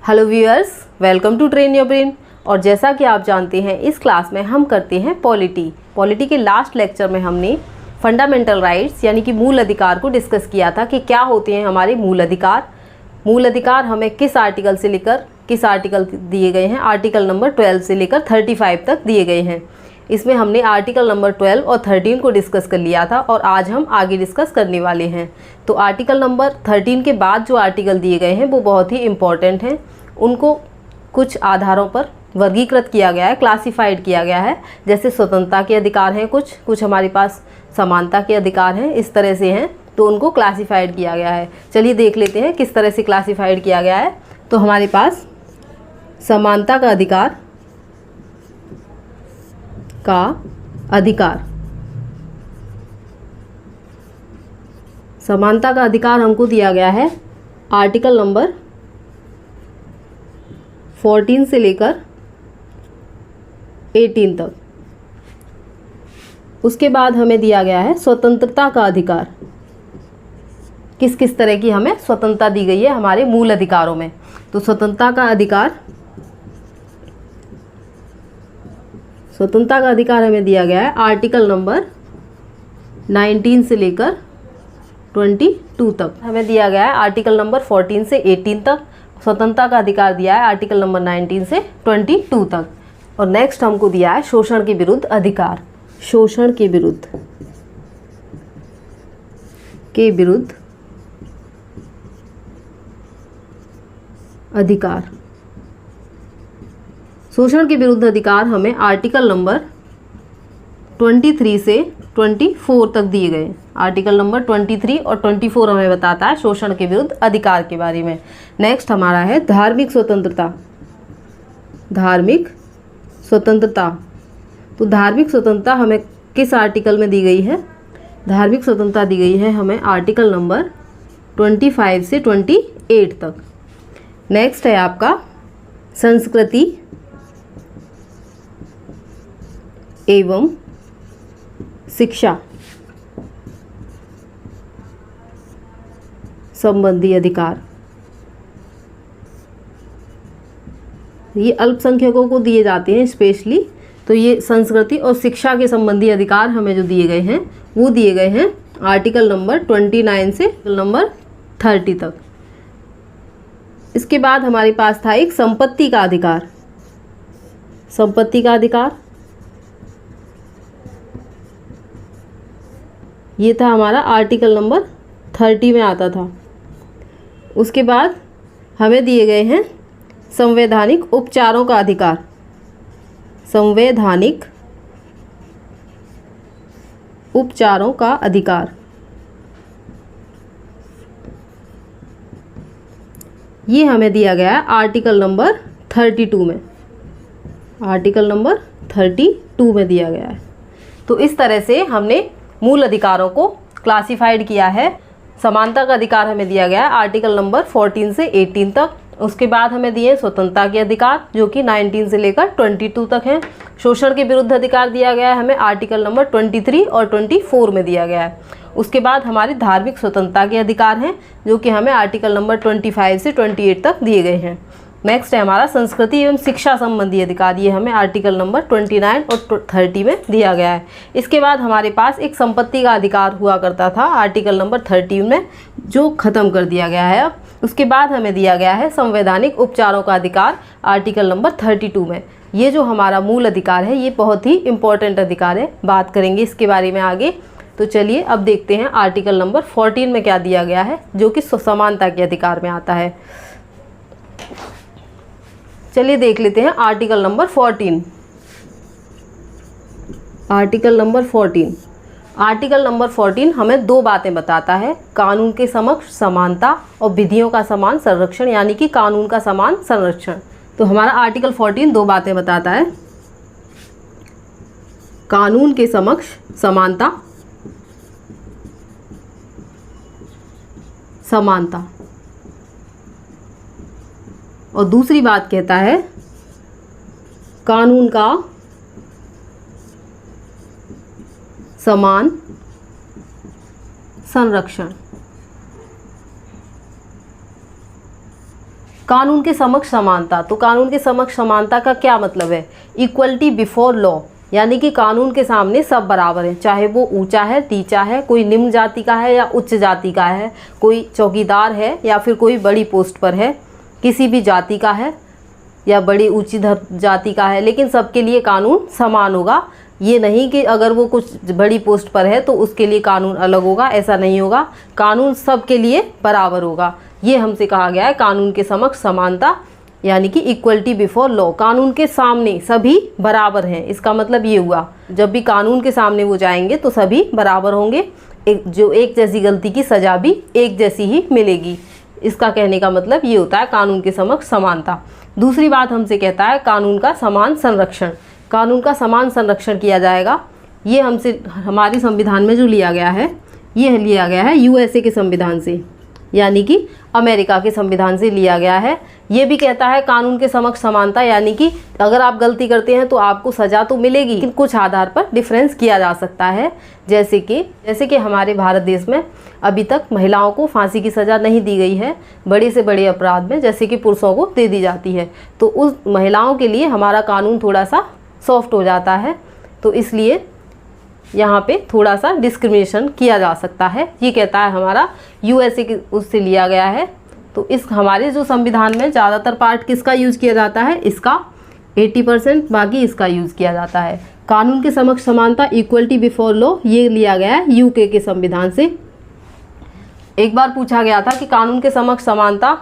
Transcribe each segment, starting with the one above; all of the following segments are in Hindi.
Hello viewers, welcome to train your brain. और जैसा कि आप जानते हैं, इस क्लास में हम करते हैं पॉलिटी के लास्ट लेक्चर में हमने फंडामेंटल राइट्स यानी कि मूल अधिकार को डिस्कस किया था कि क्या होते हैं हमारे मूल अधिकार हमें किस आर्टिकल से लेकर किस आर्टिकल दिए गए हैं। आर्टिकल नंबर 12 से लेकर 35 तक दिए गए हैं। इसमें हमने आर्टिकल नंबर 12 और 13 को डिस्कस कर लिया था और आज हम आगे डिस्कस करने वाले हैं। तो आर्टिकल नंबर 13 के बाद जो आर्टिकल दिए गए हैं वो बहुत ही इम्पॉर्टेंट हैं। उनको कुछ आधारों पर वर्गीकृत किया गया है, क्लासिफाइड किया गया है। जैसे स्वतंत्रता के अधिकार हैं, कुछ हमारे पास समानता के अधिकार हैं, इस तरह से हैं, तो उनको क्लासिफाइड किया गया है। चलिए देख लेते हैं किस तरह से क्लासिफाइड किया गया है। तो हमारे पास समानता का अधिकार समानता का अधिकार हमको दिया गया है आर्टिकल नंबर 14 से लेकर 18 तक। उसके बाद हमें दिया गया है स्वतंत्रता का अधिकार। किस किस तरह की हमें स्वतंत्रता दी गई है हमारे मूल अधिकारों में। तो स्वतंत्रता का अधिकार हमें दिया गया है आर्टिकल नंबर 19 से लेकर 22 तक। हमें दिया गया है आर्टिकल नंबर 14 से 18 तक। स्वतंत्रता का अधिकार दिया है आर्टिकल नंबर 19 से 22 तक। और नेक्स्ट हमको दिया है शोषण के विरुद्ध अधिकार। शोषण के विरुद्ध अधिकार। शोषण के विरुद्ध अधिकार हमें आर्टिकल नंबर 23 से 24 तक दिए गए। आर्टिकल नंबर 23 और 24 हमें बताता है शोषण के विरुद्ध अधिकार के बारे में। नेक्स्ट हमारा है धार्मिक स्वतंत्रता। तो धार्मिक स्वतंत्रता हमें किस आर्टिकल में दी गई है? धार्मिक स्वतंत्रता दी गई है हमें आर्टिकल नंबर 25 से 28 तक। नेक्स्ट है आपका संस्कृति एवं शिक्षा संबंधी अधिकार। ये अल्पसंख्यकों को दिए जाते हैं स्पेशली। तो ये संस्कृति और शिक्षा के संबंधी अधिकार हमें जो दिए गए हैं वो दिए गए हैं आर्टिकल नंबर 29 से नंबर 30 तक। इसके बाद हमारे पास था एक संपत्ति का अधिकार। ये था हमारा आर्टिकल नंबर 30 में आता था। उसके बाद हमें दिए गए हैं संवैधानिक उपचारों का अधिकार। ये हमें दिया गया है आर्टिकल नंबर 32 में। दिया गया है। तो इस तरह से हमने मूल अधिकारों को क्लासिफाइड किया है। समानता का अधिकार हमें दिया गया है आर्टिकल नंबर 14 से 18 तक। उसके बाद हमें दिए स्वतंत्रता के अधिकार जो कि 19 से लेकर 22 तक हैं। शोषण के विरुद्ध अधिकार दिया गया है हमें आर्टिकल नंबर 23 और 24 में दिया गया है। उसके बाद हमारी धार्मिक स्वतंत्रता के अधिकार हैं जो कि हमें आर्टिकल नंबर 25 से 28 तक दिए गए हैं। नेक्स्ट है हमारा संस्कृति एवं शिक्षा संबंधी अधिकार। ये हमें आर्टिकल नंबर 29 और 30 में दिया गया है। इसके बाद हमारे पास एक संपत्ति का अधिकार हुआ करता था आर्टिकल नंबर 30 में, जो ख़त्म कर दिया गया है अब। उसके बाद हमें दिया गया है संवैधानिक उपचारों का अधिकार आर्टिकल नंबर 32 में। ये जो हमारा मूल अधिकार है ये बहुत ही इम्पोर्टेंट अधिकार है, बात करेंगे इसके बारे में आगे। तो चलिए अब देखते हैं आर्टिकल नंबर 14 में क्या दिया गया है जो कि समानता के अधिकार में आता है। चलिए देख लेते हैं आर्टिकल नंबर 14। आर्टिकल नंबर 14 हमें दो बातें बताता है। कानून के समक्ष समानता और विधियों का समान संरक्षण, यानी कि कानून का समान संरक्षण। तो हमारा आर्टिकल 14 दो बातें बताता है। कानून के समक्ष समानता और दूसरी बात कहता है कानून का समान संरक्षण। कानून के समक्ष समानता, तो कानून के समक्ष समानता का क्या मतलब है? इक्वलिटी बिफोर लॉ, यानी कि कानून के सामने सब बराबर हैं, चाहे वो ऊंचा है, नीचा है, कोई निम्न जाति का है या उच्च जाति का है, कोई चौकीदार है या फिर कोई बड़ी पोस्ट पर है, किसी भी जाति का है या बड़ी ऊंची जाति का है, लेकिन सबके लिए कानून समान होगा। ये नहीं कि अगर वो कुछ बड़ी पोस्ट पर है तो उसके लिए कानून अलग होगा, ऐसा नहीं होगा। कानून सबके लिए बराबर होगा। ये हमसे कहा गया है कानून के समक्ष समानता, यानी कि इक्वलिटी बिफोर लॉ। कानून के सामने सभी बराबर हैं, इसका मतलब ये हुआ जब भी कानून के सामने वो जाएंगे तो सभी बराबर होंगे, एक जैसी गलती की सज़ा भी एक जैसी ही मिलेगी। इसका कहने का मतलब ये होता है कानून के समक्ष समानता। दूसरी बात हमसे कहता है कानून का समान संरक्षण। कानून का समान संरक्षण किया जाएगा। ये हमसे हमारे संविधान में जो लिया गया है, ये लिया गया है यूएसए के संविधान से, यानी कि अमेरिका के संविधान से लिया गया है। ये भी कहता है कानून के समक्ष समानता, यानी कि अगर आप गलती करते हैं तो आपको सज़ा तो मिलेगी, लेकिन कुछ आधार पर डिफरेंस किया जा सकता है। जैसे कि हमारे भारत देश में अभी तक महिलाओं को फांसी की सज़ा नहीं दी गई है बड़े से बड़े अपराध में, जैसे कि पुरुषों को दे दी जाती है। तो उस महिलाओं के लिए हमारा कानून थोड़ा सा सॉफ्ट हो जाता है, तो इसलिए यहाँ पे थोड़ा सा डिस्क्रिमिनेशन किया जा सकता है। ये कहता है हमारा यूएसए के उससे लिया गया है। तो इस हमारे जो संविधान में ज़्यादातर पार्ट किसका यूज़ किया जाता है? इसका 80%, बाकी इसका यूज़ किया जाता है। कानून के समक्ष समानता, इक्वलिटी बिफोर लॉ, ये लिया गया है यूके के संविधान से। एक बार पूछा गया था कि कानून के समक्ष समानता,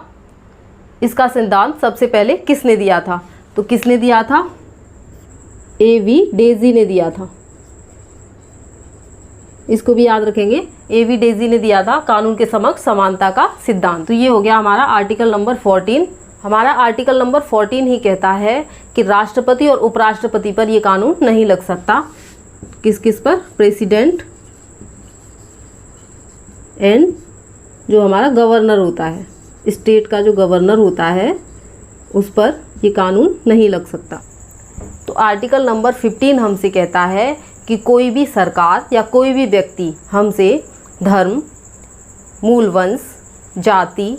इसका सिद्धांत सबसे पहले किसने दिया था? तो किसने दिया था? A.V. डेज़ी ने दिया था। इसको भी याद रखेंगे, A.V. डेज़ी ने दिया था कानून के समक्ष समानता का सिद्धांत। तो ये हो गया हमारा आर्टिकल नंबर 14। हमारा आर्टिकल नंबर 14 ही कहता है कि राष्ट्रपति और उपराष्ट्रपति पर ये कानून नहीं लग सकता। किस किस पर? प्रेसिडेंट एंड जो हमारा गवर्नर होता है, स्टेट का जो गवर्नर होता है, उस पर ये कानून नहीं लग सकता। तो आर्टिकल नंबर 15 हमसे कहता है कि कोई भी सरकार या कोई भी व्यक्ति हमसे धर्म, मूल वंश, जाति,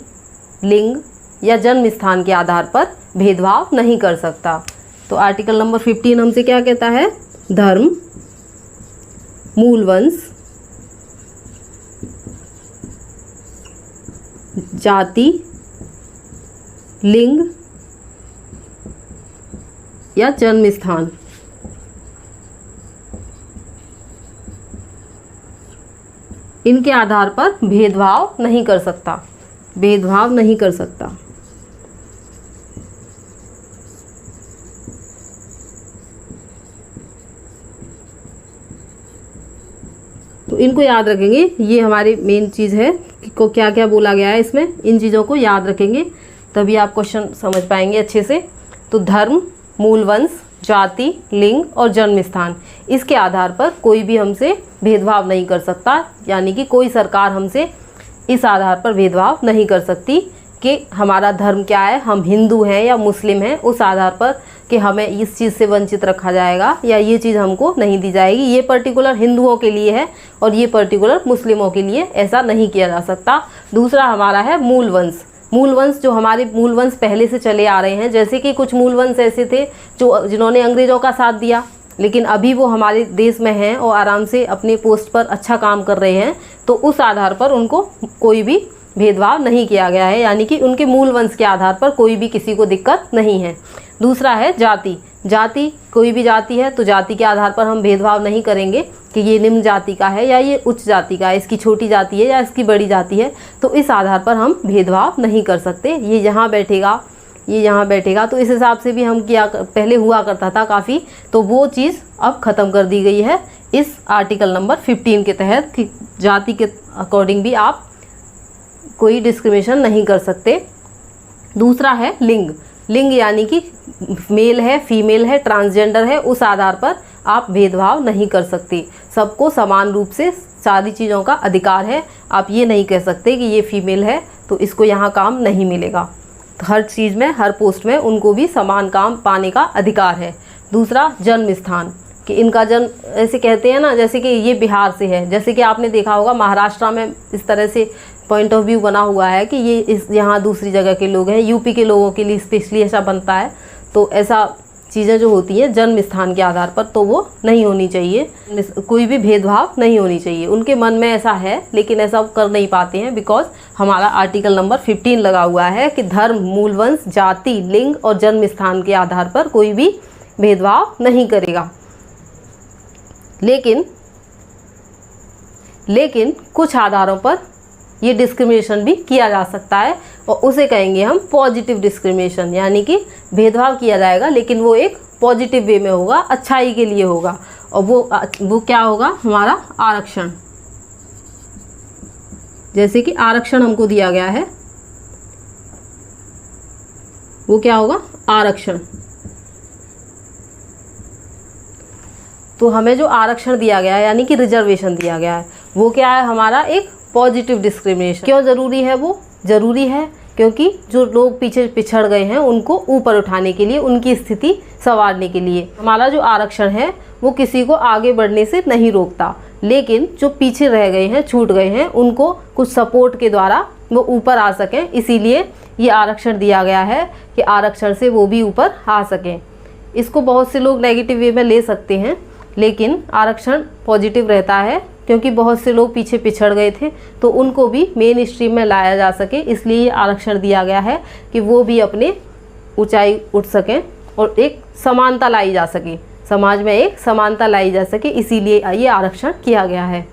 लिंग या जन्म स्थान के आधार पर भेदभाव नहीं कर सकता। तो आर्टिकल नंबर 15 हमसे क्या कहता है? धर्म, मूल वंश, जाति, लिंग या जन्म स्थान, इनके आधार पर भेदभाव नहीं कर सकता, भेदभाव नहीं कर सकता। तो इनको याद रखेंगे, ये हमारी मेन चीज़ है कि को क्या क्या बोला गया है इसमें। इन चीज़ों को याद रखेंगे तभी आप क्वेश्चन समझ पाएंगे अच्छे से। तो धर्म, मूल वंश, जाति, लिंग और जन्म स्थान, इसके आधार पर कोई भी हमसे भेदभाव नहीं कर सकता, यानी कि कोई सरकार हमसे इस आधार पर भेदभाव नहीं कर सकती कि हमारा धर्म क्या है, हम हिंदू हैं या मुस्लिम हैं, उस आधार पर कि हमें इस चीज़ से वंचित रखा जाएगा या ये चीज़ हमको नहीं दी जाएगी, ये पर्टिकुलर हिंदुओं के लिए है और ये पर्टिकुलर मुस्लिमों के लिए, ऐसा नहीं किया जा सकता। दूसरा हमारा है मूल वंश। मूल वंश, जो हमारे मूल वंश पहले से चले आ रहे हैं, जैसे कि कुछ मूल वंश ऐसे थे जिन्होंने अंग्रेज़ों का साथ दिया, लेकिन अभी वो हमारे देश में हैं और आराम से अपने पोस्ट पर अच्छा काम कर रहे हैं, तो उस आधार पर उनको कोई भी भेदभाव नहीं किया गया है, यानी कि उनके मूल वंश के आधार पर कोई भी किसी को दिक्कत नहीं है। दूसरा है जाति। जाति, कोई भी जाति है तो जाति के आधार पर हम भेदभाव नहीं करेंगे कि ये निम्न जाति का है या ये उच्च जाति का है, इसकी छोटी जाति है या इसकी बड़ी जाति है, तो इस आधार पर हम भेदभाव नहीं कर सकते। ये यहाँ बैठेगा, ये यहाँ बैठेगा, तो इस हिसाब से भी हम पहले हुआ करता था काफ़ी, तो वो चीज़ अब ख़त्म कर दी गई है इस आर्टिकल नंबर 15 के तहत कि जाति के अकॉर्डिंग भी आप कोई डिस्क्रिमिनेशन नहीं कर सकते। दूसरा है लिंग। लिंग यानी कि मेल है, फीमेल है, ट्रांसजेंडर है, उस आधार पर आप भेदभाव नहीं कर सकते। सबको समान रूप से सारी चीज़ों का अधिकार है। आप ये नहीं कह सकते कि ये फीमेल है तो इसको यहाँ काम नहीं मिलेगा। तो हर चीज़ में, हर पोस्ट में उनको भी समान काम पाने का अधिकार है। दूसरा जन्म स्थान, कि इनका जन्म, ऐसे कहते हैं ना, जैसे कि ये बिहार से है, जैसे कि आपने देखा होगा महाराष्ट्र में इस तरह से पॉइंट ऑफ व्यू बना हुआ है कि ये इस यहाँ दूसरी जगह के लोग हैं, यूपी के लोगों के लिए स्पेशली ऐसा बनता है। तो ऐसा चीज़ें जो होती हैं जन्म स्थान के आधार पर, तो वो नहीं होनी चाहिए, कोई भी भेदभाव नहीं होनी चाहिए। उनके मन में ऐसा है लेकिन ऐसा कर नहीं पाते हैं, बिकॉज हमारा आर्टिकल नंबर 15 लगा हुआ है कि धर्म, मूल वंश, जाति, लिंग और जन्म स्थान के आधार पर कोई भी भेदभाव नहीं करेगा। लेकिन कुछ आधारों पर ये डिस्क्रिमिनेशन भी किया जा सकता है और उसे कहेंगे हम पॉजिटिव डिस्क्रिमिनेशन, यानी कि भेदभाव किया जाएगा लेकिन वो एक पॉजिटिव वे में होगा, अच्छाई के लिए होगा। और वो क्या होगा, हमारा आरक्षण। जैसे कि आरक्षण हमको दिया गया है, वो क्या होगा, आरक्षण। तो हमें जो आरक्षण दिया गया है यानी कि रिजर्वेशन दिया गया है, वो क्या है, हमारा एक पॉजिटिव डिस्क्रिमिनेशन। क्यों ज़रूरी है वो? ज़रूरी है क्योंकि जो लोग पीछे पिछड़ गए हैं उनको ऊपर उठाने के लिए, उनकी स्थिति संवारने के लिए। हमारा जो आरक्षण है वो किसी को आगे बढ़ने से नहीं रोकता, लेकिन जो पीछे रह गए हैं, छूट गए हैं, उनको कुछ सपोर्ट के द्वारा वो ऊपर आ सकें, इसीलिए ये आरक्षण दिया गया है कि आरक्षण से वो भी ऊपर आ सकें। इसको बहुत से लोग नेगेटिव वे में ले सकते हैं, लेकिन आरक्षण पॉजिटिव रहता है क्योंकि बहुत से लोग पीछे पिछड़ गए थे तो उनको भी मेन स्ट्रीम में लाया जा सके, इसलिए ये आरक्षण दिया गया है कि वो भी अपने ऊंचाई उठ सकें और एक समानता लाई जा सके, समाज में एक समानता लाई जा सके, इसीलिए ये आरक्षण किया गया है।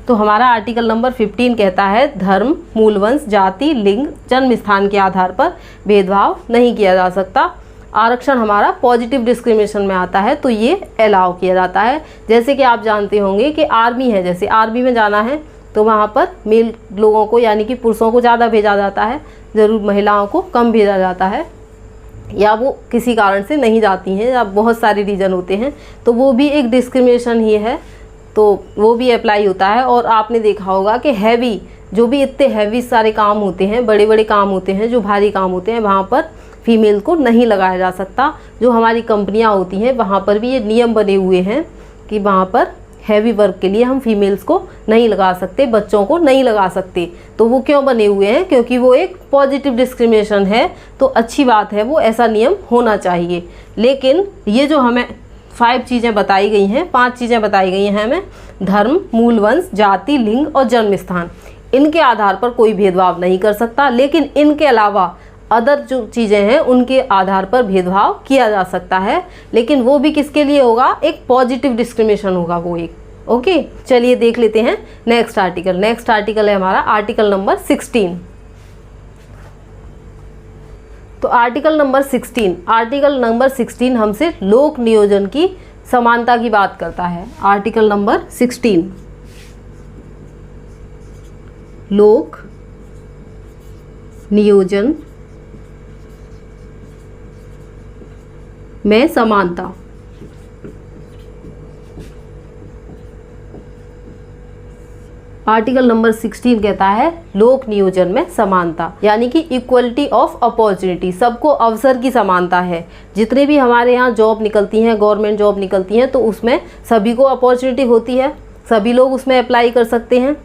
तो हमारा आर्टिकल नंबर 15 कहता है धर्म, मूल वंश, जाति, लिंग, जन्म स्थान के आधार पर भेदभाव नहीं किया जा सकता। आरक्षण हमारा पॉजिटिव डिस्क्रिमिनेशन में आता है तो ये अलाउ किया जाता है। जैसे कि आप जानते होंगे कि आर्मी है, जैसे आर्मी में जाना है तो वहाँ पर मेल लोगों को यानी कि पुरुषों को ज़्यादा भेजा जाता है, ज़रूर महिलाओं को कम भेजा जाता है, या वो किसी कारण से नहीं जाती हैं, या बहुत सारे रीज़न होते हैं, तो वो भी एक डिस्क्रिमिनेशन ही है, तो वो भी अप्लाई होता है। और आपने देखा होगा कि हैवी, जो भी इतने हैवी सारे काम होते हैं, बड़े बड़े काम होते हैं, जो भारी काम होते हैं, वहाँ पर फीमेल को नहीं लगाया जा सकता। जो हमारी कंपनियां होती हैं वहाँ पर भी ये नियम बने हुए हैं कि वहाँ पर हैवी वर्क के लिए हम फीमेल्स को नहीं लगा सकते, बच्चों को नहीं लगा सकते। तो वो क्यों बने हुए हैं? क्योंकि वो एक पॉजिटिव डिस्क्रिमिनेशन है, तो अच्छी बात है, वो ऐसा नियम होना चाहिए। लेकिन ये जो हमें 5 चीज़ें बताई गई हैं, 5 चीज़ें बताई गई हैं हमें, धर्म, मूल वंश, जाति, लिंग और जन्म स्थान, इनके आधार पर कोई भेदभाव नहीं कर सकता। लेकिन इनके अलावा अदर जो चीज़ें हैं उनके आधार पर भेदभाव किया जा सकता है, लेकिन वो भी किसके लिए होगा? एक पॉजिटिव डिस्क्रिमिनेशन होगा वो एक। ओके, चलिए देख लेते हैं नेक्स्ट आर्टिकल। नेक्स्ट आर्टिकल है हमारा आर्टिकल नंबर 16। तो आर्टिकल नंबर 16 हमसे लोक नियोजन की समानता की बात करता है। आर्टिकल नंबर 16 लोक नियोजन में समानता। आर्टिकल नंबर 16 कहता है लोक नियोजन में समानता, यानी कि इक्वलिटी ऑफ अपॉर्चुनिटी, सबको अवसर की समानता है। जितने भी हमारे यहाँ जॉब निकलती हैं, गवर्नमेंट जॉब निकलती हैं, तो उसमें सभी को अपॉर्चुनिटी होती है, सभी लोग उसमें अप्लाई कर सकते हैं।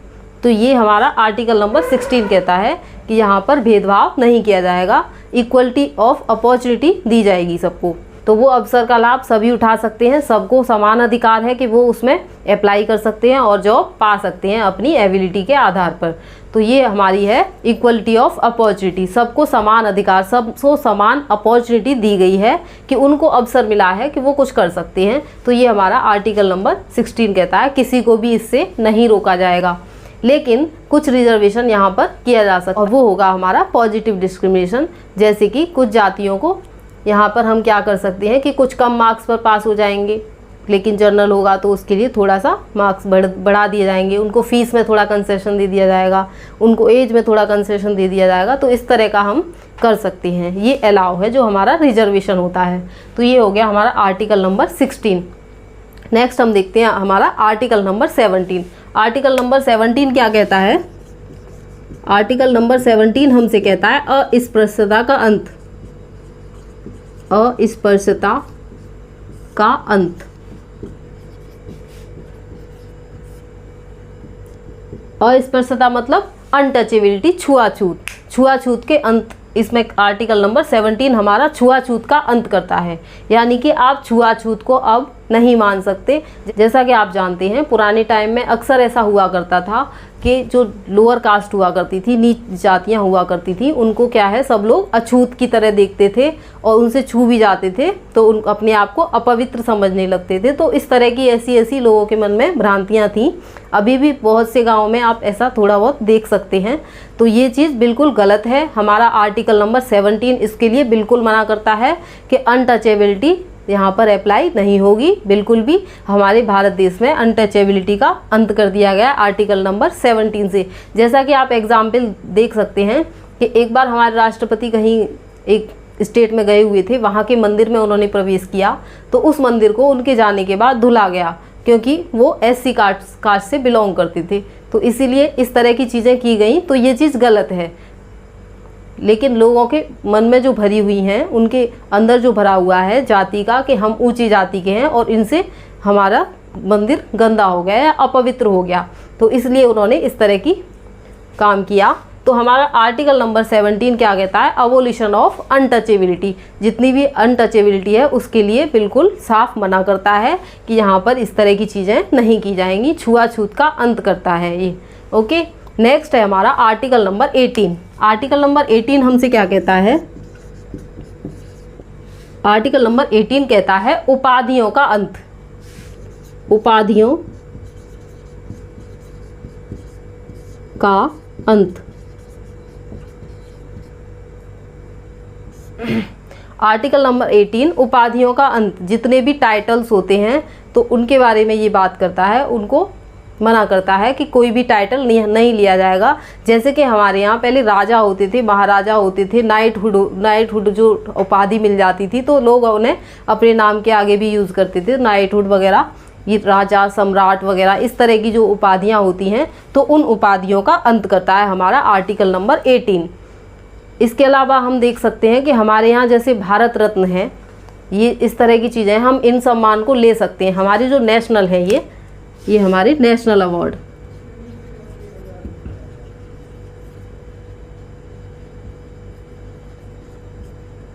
तो ये हमारा आर्टिकल नंबर 16 कहता है कि यहाँ पर भेदभाव नहीं किया जाएगा, इक्वलिटी ऑफ अपॉर्चुनिटी दी जाएगी सबको। तो वो अवसर का लाभ सभी उठा सकते हैं, सबको समान अधिकार है कि वो उसमें अप्लाई कर सकते हैं और जॉब पा सकते हैं अपनी एबिलिटी के आधार पर। तो ये हमारी है इक्वलिटी ऑफ अपॉर्चुनिटी, सबको समान अधिकार, सबको समान अपॉर्चुनिटी दी गई है कि उनको अवसर मिला है कि वो कुछ कर सकते हैं। तो ये हमारा आर्टिकल नंबर 16 कहता है किसी को भी इससे नहीं रोका जाएगा, लेकिन कुछ रिजर्वेशन यहाँ पर किया जा सकता है और वो होगा हमारा पॉजिटिव डिस्क्रिमिनेशन। जैसे कि कुछ जातियों को यहाँ पर हम क्या कर सकते हैं कि कुछ कम मार्क्स पर पास हो जाएंगे, लेकिन जनरल होगा तो उसके लिए थोड़ा सा मार्क्स बढ़ा दिए जाएंगे, उनको फीस में थोड़ा कंसेशन दे दिया जाएगा, उनको एज में थोड़ा कंसेशन दे दिया जाएगा। तो इस तरह का हम कर सकते हैं, ये अलाउ है जो हमारा रिजर्वेशन होता है। तो ये हो गया हमारा आर्टिकल नंबर 16। नेक्स्ट हम देखते हैं हमारा आर्टिकल नंबर 17। आर्टिकल नंबर 17 क्या कहता है? आर्टिकल नंबर 17 हमसे कहता है अस्पृश्यता का अंत, अस्पृश्यता का अंत। अस्पृश्यता मतलब अनटचेबिलिटी, छुआछूत, छुआछूत के अंत, इसमें आर्टिकल नंबर 17 हमारा छुआछूत का अंत करता है, यानी कि आप छुआछूत को अब नहीं मान सकते। जैसा कि आप जानते हैं पुराने टाइम में अक्सर ऐसा हुआ करता था कि जो लोअर कास्ट हुआ करती थी, नीच जातियां हुआ करती थी, उनको क्या है सब लोग अछूत की तरह देखते थे और उनसे छू भी जाते थे तो उन अपने आप को अपवित्र समझने लगते थे। तो इस तरह की ऐसी लोगों के मन में भ्रांतियां थीं। अभी भी बहुत से गाँव में आप ऐसा थोड़ा बहुत देख सकते हैं। तो ये चीज़ बिल्कुल गलत है। हमारा आर्टिकल नंबर 17 इसके लिए बिल्कुल मना करता है कि अनटचेबिलिटी यहाँ पर अप्लाई नहीं होगी बिल्कुल भी। हमारे भारत देश में अनटचेबिलिटी का अंत कर दिया गया आर्टिकल नंबर 17 से। जैसा कि आप एग्जाम्पल देख सकते हैं कि एक बार हमारे राष्ट्रपति कहीं एक स्टेट में गए हुए थे, वहाँ के मंदिर में उन्होंने प्रवेश किया तो उस मंदिर को उनके जाने के बाद धुला गया क्योंकि वो SC कास्ट से बिलोंग करते थे। तो इसीलिए इस तरह की चीज़ें की गई, तो ये चीज़ गलत है। लेकिन लोगों के मन में जो भरी हुई हैं, उनके अंदर जो भरा हुआ है जाति का कि हम ऊंची जाति के हैं और इनसे हमारा मंदिर गंदा हो गया या अपवित्र हो गया, तो इसलिए उन्होंने इस तरह की काम किया। तो हमारा आर्टिकल नंबर 17 क्या कहता है? Abolition of untouchability. जितनी भी अनटचेबिलिटी है उसके लिए बिल्कुल साफ मना करता है कि यहाँ पर इस तरह की चीज़ें नहीं की जाएंगी। छुआछूत का अंत करता है ये। ओके, नेक्स्ट है हमारा आर्टिकल नंबर 18। आर्टिकल नंबर 18 हमसे क्या कहता है? आर्टिकल नंबर 18 कहता है उपाधियों का अंत। उपाधियों का अंत। आर्टिकल नंबर 18 उपाधियों का अंत। जितने भी टाइटल्स होते हैं तो उनके बारे में ये बात करता है, उनको मना करता है कि कोई भी टाइटल नहीं लिया जाएगा। जैसे कि हमारे यहाँ पहले राजा होते थे, महाराजा होते थे, नाइटहुड जो उपाधि मिल जाती थी तो लोग उन्हें अपने नाम के आगे भी यूज़ करते थे, नाइटहुड वगैरह, ये राजा, सम्राट वगैरह इस तरह की जो उपाधियाँ होती हैं, तो उन उपाधियों का अंत करता है हमारा आर्टिकल नंबर 18। इसके अलावा हम देख सकते हैं कि हमारे यहाँ जैसे भारत रत्न है, ये इस तरह की चीज़ें हम इन सम्मान को ले सकते हैं। हमारी जो नेशनल है ये हमारे नेशनल अवार्ड,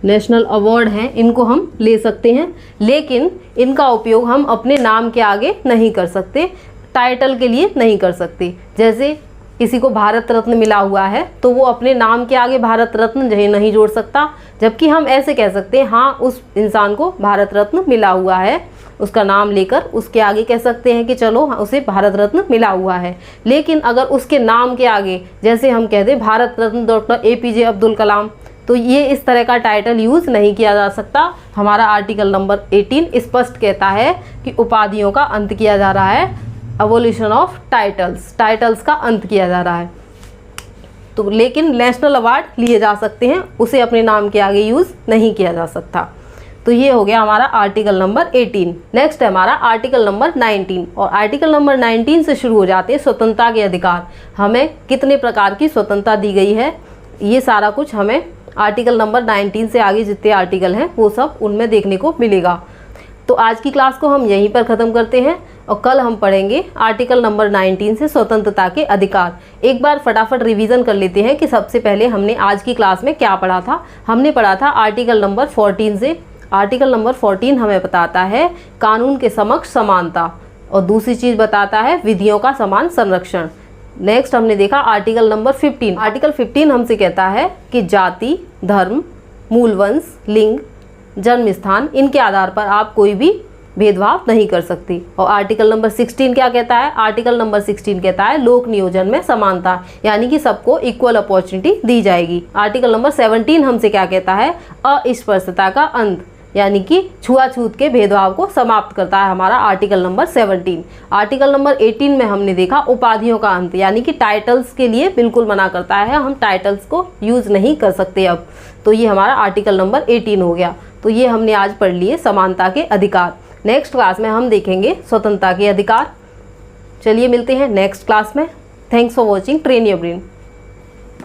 नेशनल अवार्ड हैं, इनको हम ले सकते हैं, लेकिन इनका उपयोग हम अपने नाम के आगे नहीं कर सकते, टाइटल के लिए नहीं कर सकते। जैसे किसी को भारत रत्न मिला हुआ है तो वो अपने नाम के आगे भारत रत्न नहीं जोड़ सकता, जबकि हम ऐसे कह सकते हैं हाँ उस इंसान को भारत रत्न मिला हुआ है, उसका नाम लेकर उसके आगे कह सकते हैं कि चलो उसे भारत रत्न मिला हुआ है। लेकिन अगर उसके नाम के आगे जैसे हम कह दें भारत रत्न डॉक्टर APJ अब्दुल कलाम, तो ये इस तरह का टाइटल यूज़ नहीं किया जा सकता। हमारा आर्टिकल नंबर 18 स्पष्ट कहता है कि उपाधियों का अंत किया जा रहा है, अबोलिशन ऑफ टाइटल्स का अंत किया जा रहा है। तो लेकिन नेशनल अवार्ड लिए जा सकते हैं, उसे अपने नाम के आगे यूज़ नहीं किया जा सकता। तो ये हो गया हमारा आर्टिकल नंबर 18। नेक्स्ट है हमारा आर्टिकल नंबर 19, और आर्टिकल नंबर 19 से शुरू हो जाते हैं स्वतंत्रता के अधिकार। हमें कितने प्रकार की स्वतंत्रता दी गई है, ये सारा कुछ हमें आर्टिकल नंबर 19 से आगे जितने आर्टिकल हैं वो सब उनमें देखने को मिलेगा। तो आज की क्लास को हम यहीं पर ख़त्म करते हैं और कल हम पढ़ेंगे आर्टिकल नंबर 19 से स्वतंत्रता के अधिकार। एक बार फटाफट रिवीजन कर लेते हैं कि सबसे पहले हमने आज की क्लास में क्या पढ़ा था। हमने पढ़ा था आर्टिकल नंबर 14 से। आर्टिकल नंबर 14 हमें बताता है कानून के समक्ष समानता, और दूसरी चीज़ बताता है विधियों का समान संरक्षण। नेक्स्ट हमने देखा आर्टिकल नंबर 15। आर्टिकल 15 हमसे कहता है कि जाति, धर्म, मूल वंश, लिंग, जन्म स्थान, इनके आधार पर आप कोई भी भेदभाव नहीं कर सकती। और आर्टिकल नंबर 16 क्या कहता है? आर्टिकल नंबर 16 कहता है लोक नियोजन में समानता, यानी कि सबको इक्वल अपॉर्चुनिटी दी जाएगी। आर्टिकल नंबर 17 हमसे क्या कहता है? अस्पृश्यता का अंत, यानी कि छुआछूत के भेदभाव को समाप्त करता है हमारा आर्टिकल नंबर 17। आर्टिकल नंबर 18 में हमने देखा उपाधियों का अंत, यानी कि टाइटल्स के लिए बिल्कुल मना करता है, हम टाइटल्स को यूज़ नहीं कर सकते अब। तो ये हमारा आर्टिकल नंबर 18 हो गया। तो ये हमने आज पढ़ लिए समानता के अधिकार। नेक्स्ट क्लास में हम देखेंगे स्वतंत्रता के अधिकार। चलिए मिलते हैं नेक्स्ट क्लास में। Thanks for watching train your brain.